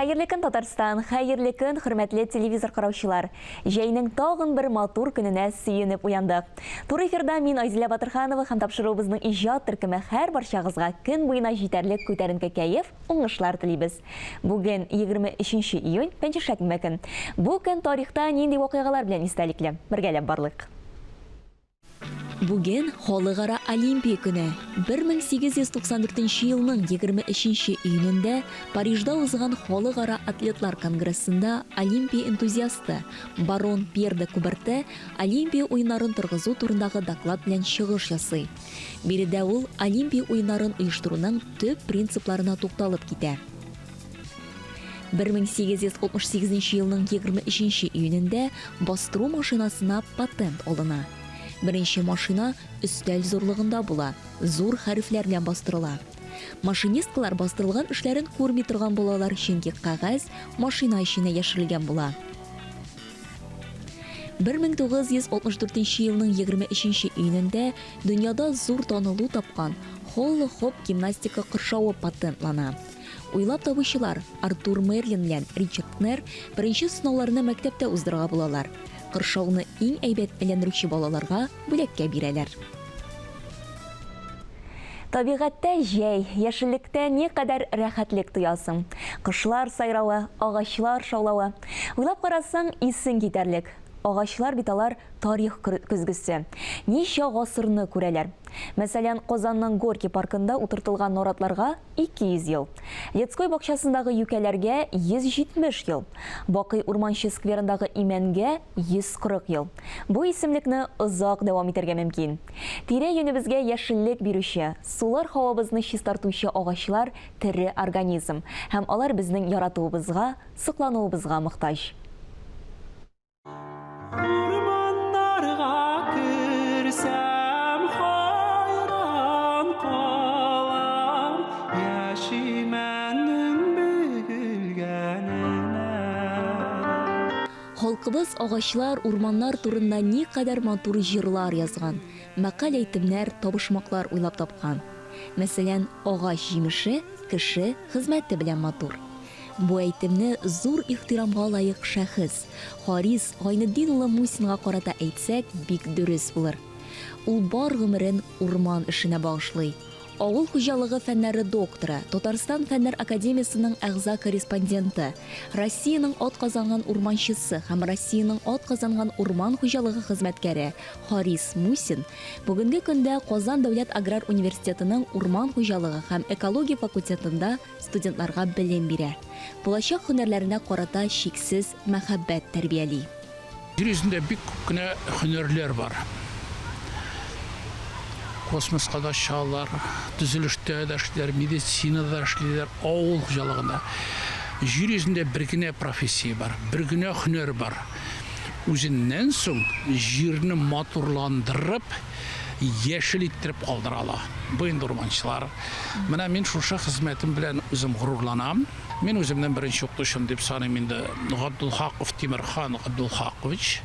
Хайырлы көн Татарстан, хайырлы көн хөрмәтле телевизор караучылар. Җәйнең тагын бер матур көненә сөенеп уяндык. Тур эфирда мин Айзилә Батырханова һәм тапшыруыбызның иҗат төркеме һәр барчагызга көн буена җитәрлек күтәренке кәеф, уңышлар телибез. Бүген 23 июнь, пәнҗешәмбе көн. Бу көн тарихта нинди вакыйгалар белән истәлекле? Бергәләп барлык. Бүген Халыкара Олимпия көне. 1894 елның 23 июнендә Парижда узган Халыкара атлетлар конгрессында Олимпия энтузиасты барон Пьер де Куберте Олимпия уеннарын торгызу турындагы доклад белән чыгыш ясый. Биредә ул Олимпия уеннарын оештыруның төп принципларына тукталып китә. 1868 елның 23 июнендә бастыру машинасына патент алына. Беренче машина өстәл зурлыгында була, зур хәрефләр белән бастырыла. Машинисткалар бастырылган эшләрен күрми торган булалар, чөнки кагаз машина эченә яшерелгән була. 1964 елның 23 июнендә дөньяда зур танылу тапкан холлы-хоп гимнастика кыршавы патентлана. Уйлап табучылар Артур Мерлин белән Ричард Кнер беренче сынауларны мәктәптә уздырырга булалар. Кыршауны иң әйбәт әйләндерүче балаларга бүләккә бирәләр. Табигатьтә җәй, яшеллектә ни кадәр рәхәтлек тоясың. Кышлар сайравы, агачлар шаулавы. Уйлап карасаң, исең китәрлек. Агачлар бит алар тарих көзгесе. Ничә гасырны күрәләр. Мәсәлән, Казанның Горький паркында утыртылган наратларга 200 ел. Летской бакчасындагы юкәләргә 170 ел. Бакый Урманчы скверындагы имәнгә 140 ел. Бу исемлекне озак дәвам итәргә мөмкин. Тирә-юнебезгә яшеллек бирүче, сулар һавабызны чистартучы агачлар тере организм һәм алар безнең яратуыбызга, саклануыбызга мохтаҗ. Халкыбыз агачлар, урманнар турында ни кадәр матур җырлар язган, мәкаль әйтемнәр, табышмаклар уйлап тапкан. Мәсәлән, агач җимеше кеше хезмәте белән матур. Бу әйтемне зур ихтирамга лаек шәхес Харис Гайнетдин улы Мусинга карата әйтсәк, бик дөрес булыр. Ул бар гомерен урман эшенә багышлый. Авыл хуҗалыгы фәннәре докторы, Татарстан фәннәр академиясының әгъза корреспонденты, Россиянең атказанган урманчысы һәм Россиянең атказанган урман хуҗалыгы хезмәткәре Харис Мусин бүгенге көндә Казан дәүләт аграр университетының урман хуҗалыгы һәм экология факультетында студентларга белем бирә. Булачак һөнәрләренә карата шиксез мәхәббәт тәрбияли. Җирендә бик күп кенә һөнәрләр бар. Космоска да чалар, төзелештә дә эшләр, медицинада да эшләр, авыл хуҗалыгында. Җир йөзендә бер генә профессия бар, бер генә һөнәр бар. Үзеннән соң җирне матурландырып, яшел иттереп калдырала. Бу инде урманчылар. Менә мин шушы хезмәтем белән үзем горурланам. Мин үземнән беренче укытучым дип саныйм инде Габдулхаков Тимерхан Габдулхакович.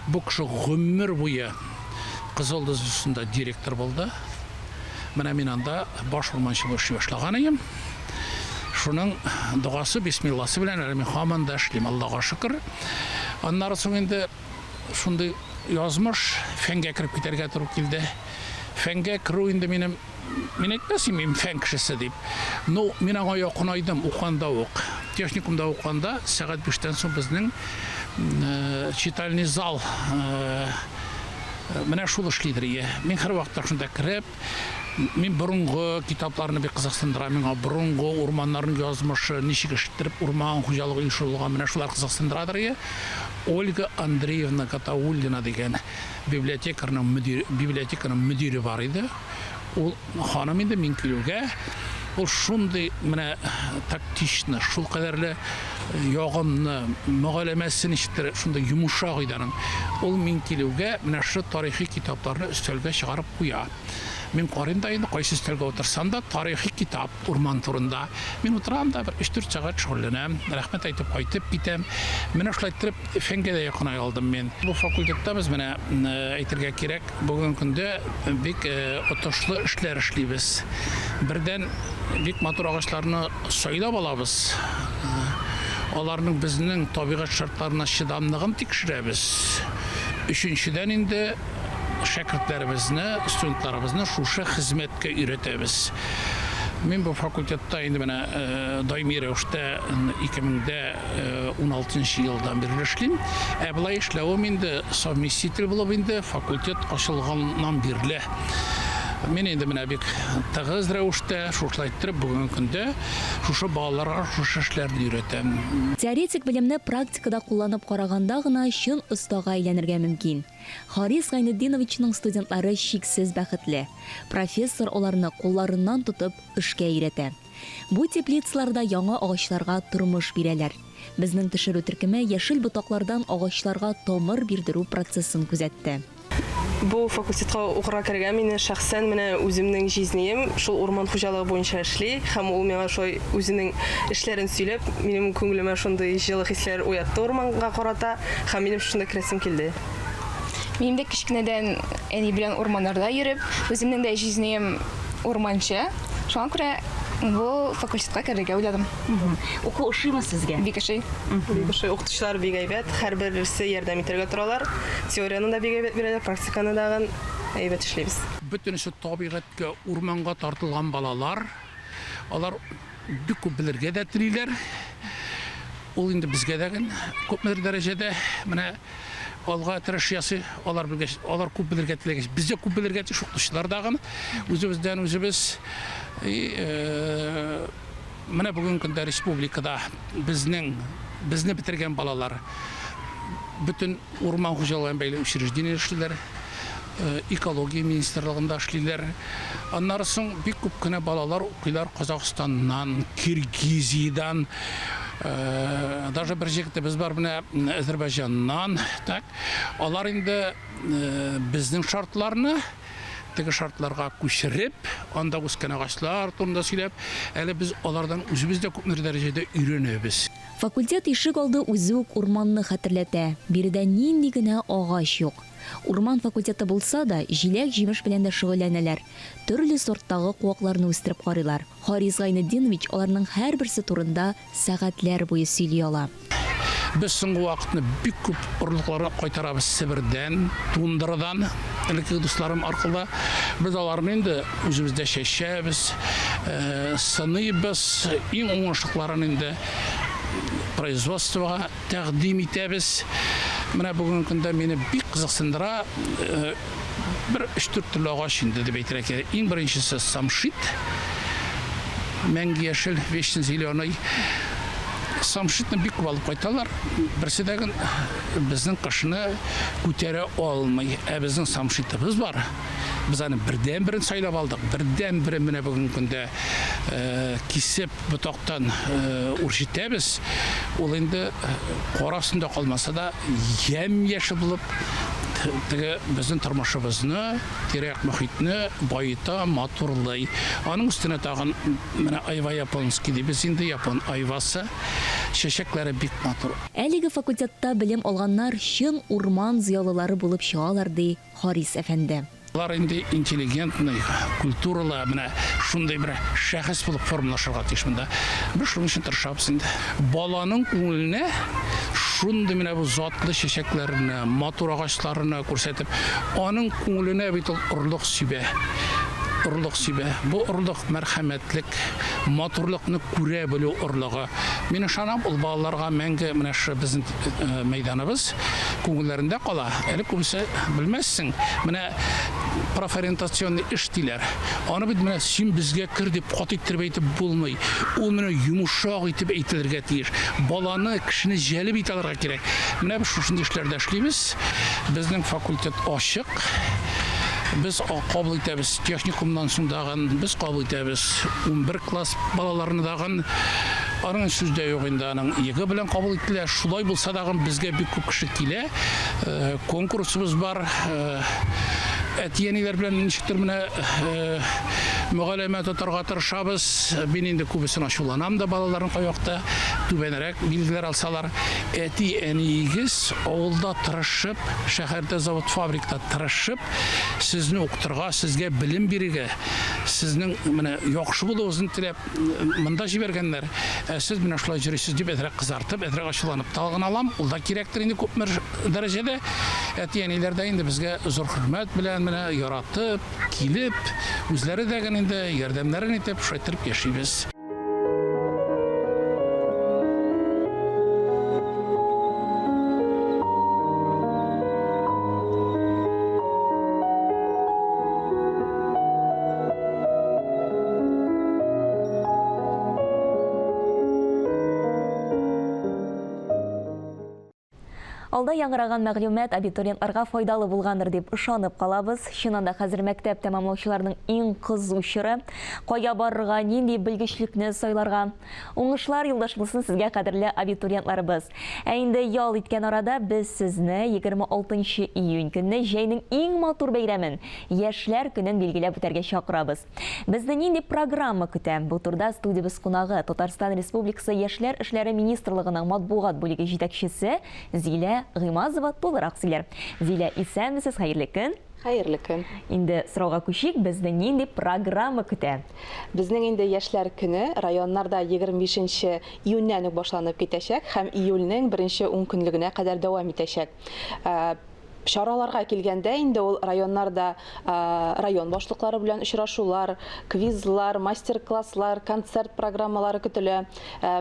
Бу кеше гомер буе Кызыл Дозусында директор булды. Менә мин анда баш урманчы булып эшләгән идем. Шуның дуасы бисмилласы белән мин һаман да эшлим, Аллага шөкер. Аннары соң инде шундый язмыш фәнгә кирип китәргә туры килде. Фәнгә кирү инде мин әйтмәсем, мин фән кешесе дип. Ну, мин аңа якынайдым, укганда ук. Техникумда укганда сәгать 5-тән соң безнең читальный зал менә шул эшлидер. Мин һәр вакытта шунда кирип, мин борынгы китапларны бик кызыксындыра. Миңа борынгы урманнарның язмышы, ничек эшләтеп урман хуҗалыгы оештырылган, менә шулар кызыксындырадыр. Ольга Андреевна Катауллина дигән библиотеканың мөдире бар иде. Ул ханым инде мин килүгә, ул шундый менә тактичны, шул кадәрле ягымны, мөгаләмәсен ишеттереп, шундый йомшак иде. Ул мин килүгә менә шу тарихи китапларны өстәлгә чыгарып куя. Мин карыйм да инде кайсы өстәлгә утырсам да тарихи китап урман турында. Мин утырам да бер 3-4 сәгать шөгыльләнәм, рәхмәт әйтеп кайтып китәм. Менә шулай итеп фәнгә дә якынай алдым мин. Бу факультетта без менә әйтергә кирәк, бүген көндә бик отышлы эшләр эшлибез. Бердән бик матур агачларны сайлап алабыз. аларның безнең табигать шартларына чыдамлыгын тикшерәбез. Өченчедән инде шәкертләребезне, студентларыбызны шушы хезмәткә өйрәтәбез. Мен бу факультетта инде менә даими рәвештә 2016 елдан бері эшлим. Булай эшләвем инде совместитель булып инде факультет ачылганнан бирле. Мен инде менә бик тыгыз рәвештә шушлай итеп бүгенге көндә шушы балаларга шушы эшләрне өйрәтәм. Теоретик белемне практикада кулланып караганда гына чын остага әйләнергә мөмкин. Харис Гайнетдиновичның студентлары шиксез бәхетле. Профессор аларны кулларыннан тотып эшкә өйрәтә. Бу теплицаларда яңа агачларга тормыш бирәләр. Безнең төшерү төркеме яшел ботаклардан агачларга тамыр бирдерү процессын күзәтте. Бу факультетка укырга кергән мине шәхсән менә үземнең җизнеем шул урман хуҗалыгы буенча эшли һәм ул миңа шулай үзенең эшләрен сөйләп, минем күңелемә шундый җылы хисләр уятты урманга карата һәм минем шунда керәсем килде. Минем дә кичкенәдән әни белән урманнарда йөреп, үземнең дә җизнеем урманчы. Шуңа күрә бу факультетка керергә уйладым. Уку ошыймы сезгә? Бик ошый. Укытучылар бик әйбәт, һәрберсе ярдәм итәргә торалар. Теорияны да бик әйбәт бирәләр, практиканы да әйбәт эшлибез. Бөтенесе табигатькә, урманга тартылган балалар, алар бик күп белергә дә телиләр. Ул инде безгә дә күпмедер дәрәҗәдә менә алга тырыш ясый, алар белгәч, алар күп белергә теләгәч, без дә күп белергә тиеш укытучылар дагы үзебездән үзебез менә бүген көндә республикада безне бетергән балалар бөтен урман хуҗалыгы бәйле учреждение эшлиләр, экология министрлыгында эшлиләр. Аннары соң бик күп кенә балалар укыйлар Казакъстаннан, Киргизиядан, даже бер җегет без бар менә Азәрбайҗаннан, так. Алар инде безнең шартларны теге шартларга күчереп, анда үскән агачлар турында сөйләп, әле без алардан үзебез дә күп дәрәҗәдә өйрәнәбез. Факультет ишек алды үзе үк урманны хәтерләтә. Биредә нинди генә агач юк. Урман факультеты булса да, җиләк-җимеш белән дә шөгыльләнәләр. Төрле сорттагы куакларны үстереп карыйлар. Харис Гайнетдинович аларның һәрберсе турында сәгатьләр буе сөйли ала. Без соңгы вакытны бик күп орлыкларга кайтарабыз Себердән, Тундрадан, элекке дусларым аркылы. Без аларны инде үзебездә чәчәбез, сыныйбыз, иң уңышлыларын инде производствога тәкъдим итәбез. Менә бүгенге көндә мине бик кызыксындыра бер 3-4 төрле агач инде дип әйтергә кирәк. Иң беренчесе самшит, мәңге яшел, вечный зеленый. Самшитны бик күп алып кайталар. Берсе дә безнең кышны күтәрә алмый. Безнең самшитыбыз бар. Без аны бердән-берен сайлап алдык. Бердән-берен менә бүгенге көндә кисеп ботактан үрчетәбез. Ул инде карасында калмаса да ям-яшел булып теге безнең тормышыбызны, тирәк мөхитне байыта, матурлый. Аның өстенә тагын менә айва японский дибез инде, япон айвасы. Чәчәкләре бик матур. Әлеге факультетта белем алганнар чын урман зыялылары булып чыгалар ди Харис әфәнде. Алар инде интеллигентный, культуралы, менә шундый бер шәхес булып формалашырга тиеш монда. Без шуның өчен тырышабыз инде. Баланың күңеленә шундый менә бу затлы чәчәкләрне, матур агачларны күрсәтеп, аның күңеленә бит орлык сибә. Орлык сибә. Бу орлык мәрхәмәтлек, матурлыкны күрә белү орлыгы. Мин ышанам, ул балаларга мәңге менә шу безнең мәйданыбыз күңелләрендә кала. Әле күбесе белмәссең, менә профориентационный эш диләр. Аны бит менә син безгә кер дип кат иттереп әйтеп булмый. Ул менә йомшак итеп әйтелергә тиеш. Баланы, кешене җәлеп итә алырга кирәк. Менә без шушындый эшләрдә эшлибез. Безнең факультет ачык. Biz кабул итәбез техникумнан соң дагын, без кабул итәбез 11 класс балаларны дагын. Аның сүздә юк инде, аның иге белән кабул ителә. Шулай булса дагын безгә бик күп кеше килә. Конкурсыбыз бар. Әтиәниләр белән ничектер менә мөгаләмә тотарга тырышабыз. Мин инде күбесен ачуланам да балаларның кайвакта түбәнрәк билгеләр алсалар. Әти-әнигез авылда тырышып, шәһәрдә завод, фабрикта тырышып, сезне укытырга, сезгә белем бирергә Сезнең менә яхшы булуыгызны теләп монда җибәргәннәр. Сез менә шулай җөрисез дип әтрәк кызартып, әтрәк ачуланып талгын алам. Ул да кирәктер инде күпмер дәрәҗәдә. Әтиәниләрдә инде безгә зур хөрмәт белән менә яратып, килеп, үзләре дә инде ярдәмнәрен итеп шайтырып яшибез. Алда яңгыраган мәгълүмат абитуриентларга файдалы булгандыр дип ышанып калабыз. Чынында хәзер мәктәп тәмамлаучыларның иң кызу чоры. Кая барырга, нинди белгечлекне сайларга. Уңышлар юлдаш булсын сезгә, кадерле абитуриентларыбыз. Ә инде ял иткән арада без сезне 26 июнь көнне җәйнең иң матур бәйрәмен, Яшьләр көнен билгеләп үтәргә чакырабыз. Безне нинди программа көтә? Бу турда студиябыз кунагы Татарстан Республикасы Яшьләр эшләре министрлыгының матбугат бүлеге җитәкчесе Зилә Гыймазова тулырак сөйләр. Зилә, исәнмесез, хәерле көн. Хәерле көн. Инде сорауга күчик, безне нинди программа көтә? Безнең инде Яшьләр көне районнарда 25 июньнән үк башланып китәчәк һәм июльнең 1-10 көнлегенә кадәр дәвам итәчәк. Шараларга килгәндә инде ул районнарда район башлыклары белән очрашулар, квизлар, мастер-класслар, концерт программалары көтелә.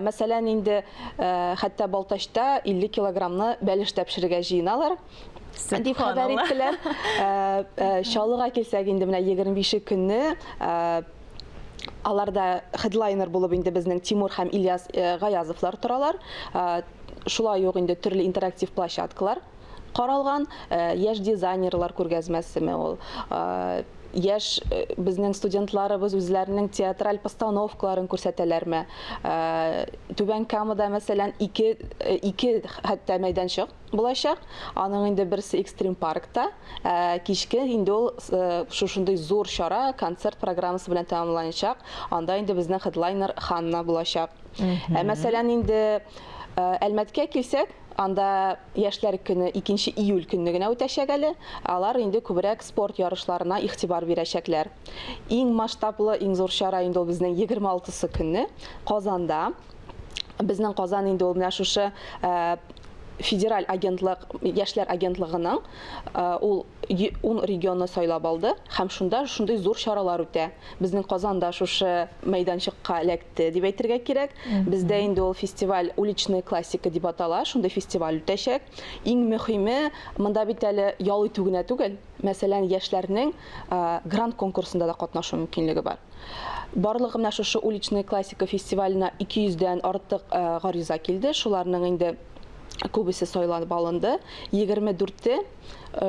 Мәсәлән, инде хәтта Балтачта 50 килограммны бәлеш тәпшерергә җыеналар. Дип хәбәр иттеләр. Шалыга килсәк инде менә 25 көнне аларда хедлайнер булып инде безнең Тимур һәм Ильяс Гаязовлар торалар. Шулай ук инде төрле интерактив площадкалар каралган, яшь дизайнерлар күргәзмәсеме ул. Яшь безнең студентларыбыз үзләренең театраль постановкаларын күрсәтәләрме? Түбән Камада мәсәлән 2 хәтта мәйданчык булачак. Аның инде берсе Экстрим паркта, кичке инде ул шушындый зур чара, концерт программасы белән тәмамланачак. Анда инде безнең хедлайнер Ханна булачак. Мәсәлән, инде Әлмәткә килсәк, анда Яшьләр көне 2 июль көнне генә үтәчәк әле. Алар инде күбрәк спорт ярышларына игътибар бирәчәкләр. Иң масштаблы, иң зур чара инде ул безнең 26 көнне Казанда. Безнең Казан инде ул менә шушы федераль агентлык, Яшьләр агентлыгының ул 10 регионны сайлап алды һәм шунда шундый зур чаралар үтә. Безнең Казанда шушы мәйданчыкка эләкте дип әйтергә кирәк. Бездә инде ул фестиваль уличная классика дип атала, шундай фестиваль үтәчәк. Иң мөһиме, монда бит әле ял итү генә түгел. Мәсәлән, яшьләрнең грант конкурсында да катнашу мөмкинлеге бар. Барлыгы менә шушы уличная классика фестиваленә 200-дән артык гариза килде. Шуларның инде күбесе сайланып алынды. 24-те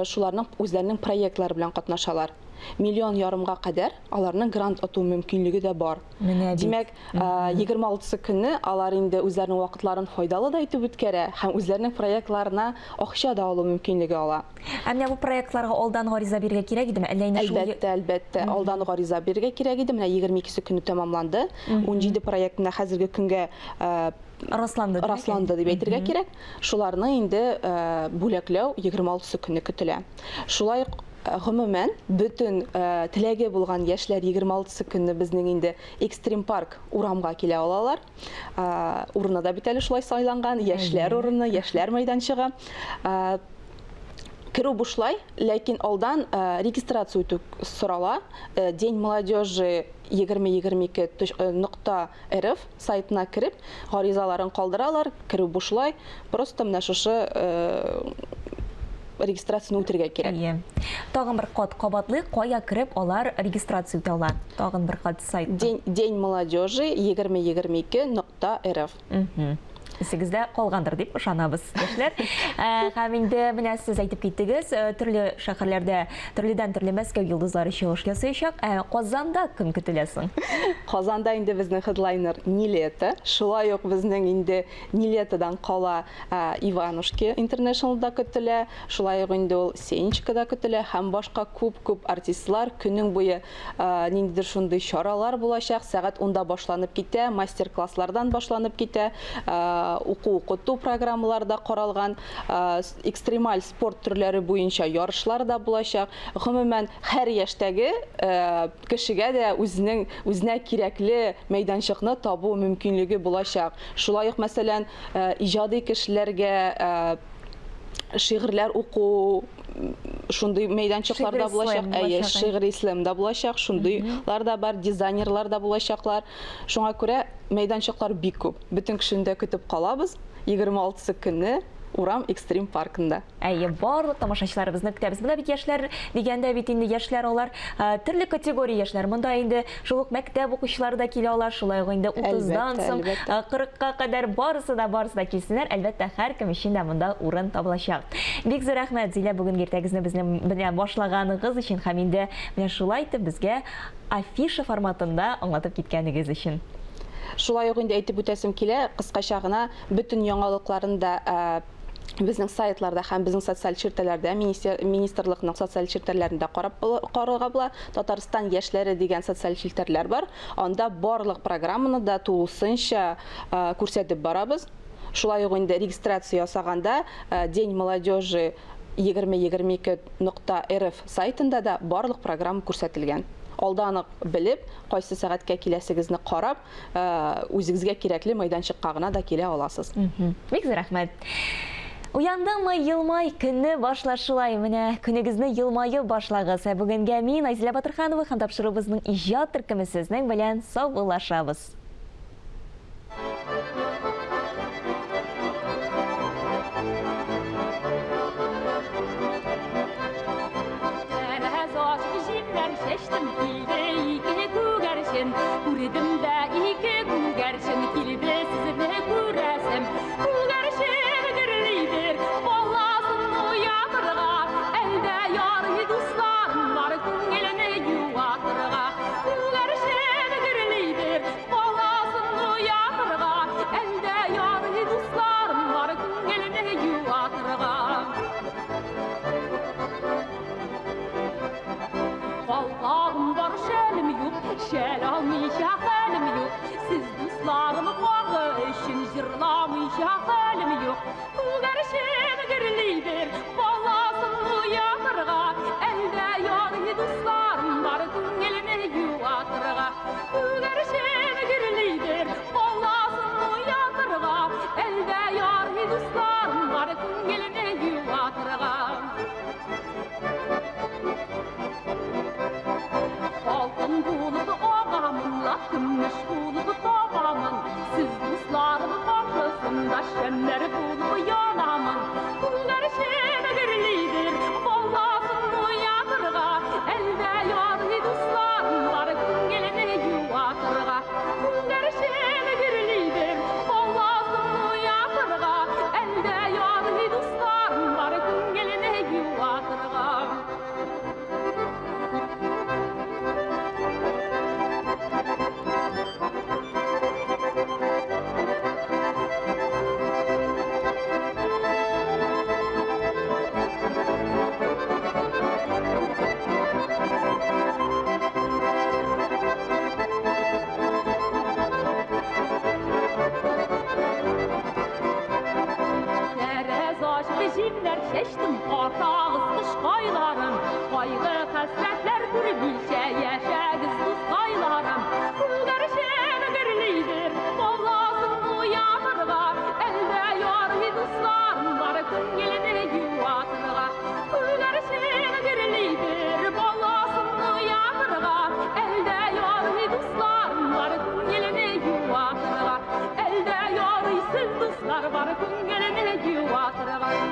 шуларның үзләренең проектлары белән катнашалар. 1,5 миллион кадәр аларның грант ату мөмкинлеге дә бар. Димәк, 26 көнне алар инде үзләренең вакытларын файдалы да итеп үткәрә һәм үзләренең проектларына акча да алу мөмкинлеге ала. Менә бу проектларга алдан гариза бирергә кирәк идеме? Әллә инде шул? Әлбәттә, алдан гариза бирергә кирәк иде. Менә 22 көнне тәмамланды. 17 проектны хәзерге көнгә расланды дип әйтергә кирәк. Шуларны инде бүләкләү 26 көнне көтелә. Шулай гомумән бөтен теләге булган яшьләр 26 көнне безнең инде Экстрим парк урамга килә алалар. Урыны да бит әле шулай сайланган, яшьләр урыны, яшьләр мәйданчыгы. Керү бушлай, ләкин алдан регистрация үтү сорала. День молодежи 2022.rf сайтына кирип, гаризаларын калдыралар. Керү бушлай, просто менә шушы регистрацияны үтәргә кирәк. Тагын бер кат кабатлы, кая кирип алар регистрация үтә алар? Тагын бер кат сайт. День молодежи 2022.rf. Сигездә калгандыр дип ышанабыз, яшьләр. Һәм инде менә сез әйтеп киттегез, төрле шәһәрләрдә төрледән төрле Мәскәү йолдызлары чыгыш ясаячак. Казанда кем көтеләсең? Казанда инде безнең хедлайнер Нилета. Шулай ук безнең инде Нилетадан кала Иванушки Internationalда көтелә. Шулай ук инде ул Сенечкада көтелә һәм башка күп артистлар көннең буе ниндидер шундый чаралар булачак. Сәгать 10-да башланып китә, мастер-класслардан башланып китә. оқыту программалары да каралган, экстремаль спорт төрләре буенча ярышлар да булачак. Гомумән һәр яшьтәге кешегә дә үзенә кирәкле мәйданчыкны табу мөмкинлеге булачак. Шулай ук мәсәлән, иҗади кешеләргә шигырьләр уку шундый мәйданчыклар да булачак, шигырь ислам да булачак, шундыйлар да бар, дизайнерлар да булачаклар. Шуңа күрә мәйданчыклар бик күп. Бөтен кешене дә көтеп калабыз 26 көнне Урам Экстрим паркында. Барлык тамашачыларыбызны көтәбез. Менә бит яшьләр дигәндә бит инде яшьләр алар төрле категория яшьләр. Монда инде шул ук мәктәп укучылары да килә алар, шулай ук инде 30-дан соң 40-ка кадәр барысы да килсеннәр. Әлбәттә, һәркем өчен дә монда урын табылачак. Бик зур рәхмәт Зилә, бүгенге иртәгезне безнең белән башлаганыгыз өчен һәм инде менә шулай итеп безгә афиша форматында аңлатып киткәнегез өчен. Шулай ук инде әйтеп үтәсем килә, кыскача гына бөтен яңалыкларын да безнең сайтларда һәм безнең социаль чиртәләрдә, министрлыкның социаль чиртәләрендә карарга була. Татарстан яшьләре дигән социаль чиртәләр бар. Анда барлык программаны да тулысынча күрсәтеп барабыз. Шулай ук инде регистрация ясаганда День молодежи 2022.rf сайтында да барлык программа күрсәтелгән. Алдан ук белеп, кайсы сәгатькә киләсегезне карап, үзегезгә кирәкле мәйданчыкка гына да килә аласыз. Бик зур рәхмәт. Уяндыңмы, елмай, көнне башлашылай. Менә көнегезне елмайып башлагыз. Бүгенгә мин Айзилә Батырханова һәм тапшырыбызның иҗат төркеме сезнең белән саубуллашабыз.